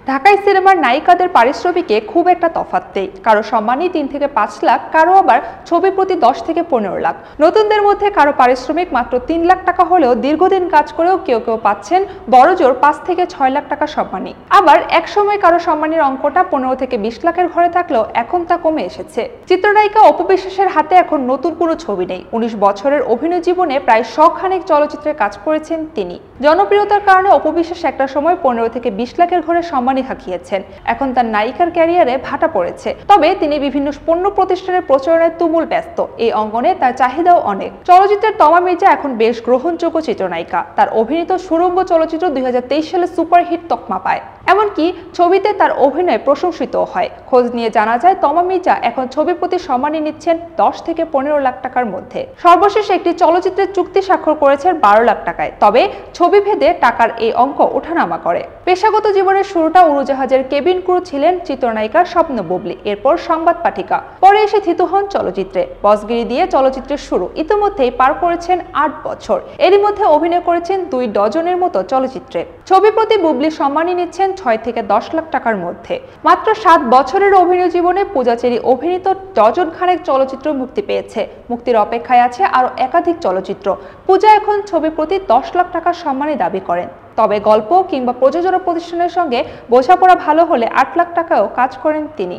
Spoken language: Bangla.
ঢাকায় সিনেমার নায়িকাদের পারিশ্রমিকে খুব একটা তফাৎ নেই। কারো সম্মানই 3 থেকে 5 লাখ, কারো আবার ছবি প্রতি 10 থেকে 15 লাখ। নতুনদের মধ্যে কারো পারিশ্রমিক মাত্র 3 লাখ টাকা হলেও দীর্ঘদিন কাজ করেও কেউ কেউ পাচ্ছেন বড়জোর 5 থেকে 6 লাখ টাকা সম্মানী। আবার একসময় কারো সম্মানীর অঙ্কটা 15 থেকে 20 লাখের ঘরে থাকলেও এখন তা কমে এসেছে। চিত্রনায়িকা অপু বিশ্বাসের হাতে এখন নতুন কোনো ছবি নেই। 19 বছরের অভিনয় জীবনে প্রায় 100 খানেক চলচ্চিত্রে কাজ করেছেন তিনি। জনপ্রিয়তার কারণে অপু বিশ্বাস একটা সময় 15 থেকে 20 লাখের ঘরে সম্মানী হাঁকিয়েছেন। এখন তার নায়িকার ক্যারিয়ারে ভাটা পড়েছে। তবে তিনি বিভিন্ন পণ্য প্রতিষ্ঠানের প্রচারণায় তুমুল ব্যস্ত। এই অঙ্গনে তার চাহিদাও অনেক। চলচ্চিত্রের তমা মির্জা এখন বেশ গ্রহণযোগ্য চিত্রনায়িকা। তার অভিনীত সুড়ঙ্গ চলচ্চিত্র 2023 সালে সুপারহিট তকমা পায়। এমনকি ছবিতে তার অভিনয় প্রশংসিতও হয়। খোঁজ নিয়ে জানা যায় তমা মির্জা এখন ছবি প্রতি সম্মানী নিচ্ছেন 10 থেকে 15 লাখ টাকার মধ্যে। সর্বশেষ একটি চলচ্চিত্রের চুক্তি স্বাক্ষর করেছেন 12 লাখ টাকায়। তবে ছবি ভেদে টাকার এই অঙ্ক ওঠানামা করে। পেশাগত জীবনের শুরুটা উড়োজাহাজের কেবিন ক্রু ছিলেন চিত্রনায়িকা স্বপ্ন বুবলি, এরপর সংবাদ পাঠিকা, পরে এসে থিতু হন চলচ্চিত্রে। বসগিরি দিয়ে চলচ্চিত্রের শুরু। ইতিমধ্যেই পার করেছেন 8 বছর। এরই মধ্যে অভিনয় করেছেন 2 ডজনের মতো চলচ্চিত্রে। ছবি প্রতি বুবলি সম্মানী নিচ্ছেন 6 থেকে 10 লাখ টাকার মধ্যে। মাত্র 7 বছরের অভিনয় জীবনে পূজা চেরি অভিনীত ডজন খানেক চলচ্চিত্র মুক্তি পেয়েছে। মুক্তির অপেক্ষায় আছে আরো একাধিক চলচ্চিত্র। পূজা এখন ছবি প্রতি 10 লাখ টাকার সম্মানী দাবি করেন। তবে গল্প কিংবা প্রযোজনা প্রতিষ্ঠানের সঙ্গে বোঝাপড়া ভালো হলে 8 লাখ টাকাও কাজ করেন তিনি।